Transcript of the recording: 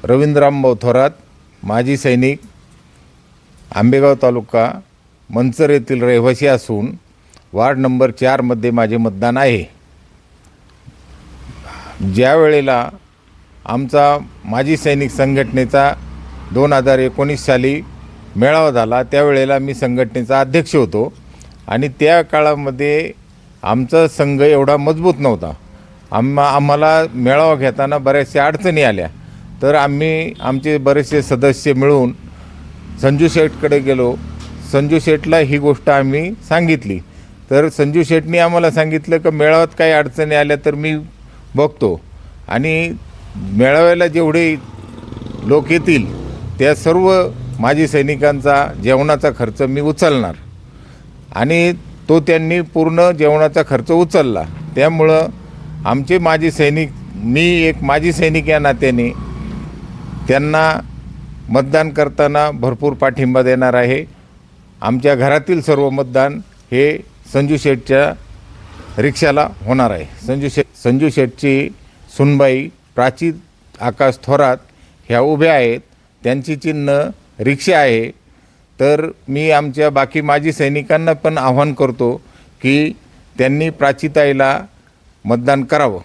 रवींद्ररामभाऊ थोरात, माजी सैनिक, आंबेगाव तालुका मंचर येथील रहिवासी असून वार्ड नंबर 4 मध्ये माझे मतदान आहे। ज्या वेळेला आमचा माजी सैनिक संघटनेचा 2019 साली मेळावा झाला, त्यावेळेला मी संघटनेचा अध्यक्ष होतो आणि त्या काळामध्ये आमचा संघ एवढा मजबूत नव्हता। आम्हाला मेळावा घेताना बऱ्याचशा अडचणी आल्या, तर आम्ही आमचे बरेचसे सदस्य मिळून संजू शेठकडे गेलो। संजू शेठला ही गोष्ट आम्ही सांगितली, तर संजू शेठनी आम्हाला सांगितलं की मेळाव्यात काही अडचणी आल्या तर मी बघतो आणि मेळाव्याला जेवढे लोक येतील त्या सर्व माजी सैनिकांचा जेवणाचा खर्च मी उचलणार आणि तो त्यांनी पूर्ण जेवणाचा खर्च उचलला। त्यामुळं आमचे माजी सैनिक, मी एक माजी सैनिक या नात्याने त्यांना मतदान करताना भरपूर पाठिंबा देणार आहे। आमच्या घरातील सर्व मतदान हे संजू शेठच्या रिक्षाला होणार आहे। संजू शेठची सुनबाई प्राची आकाश थोरात ह्या उभ्या आहेत, त्यांची चिन्ह रिक्षा आहे। तर मी आमच्या बाकी माजी सैनिकांना पण आवाहन करतो की त्यांनी प्राचीताईला मतदान करावं।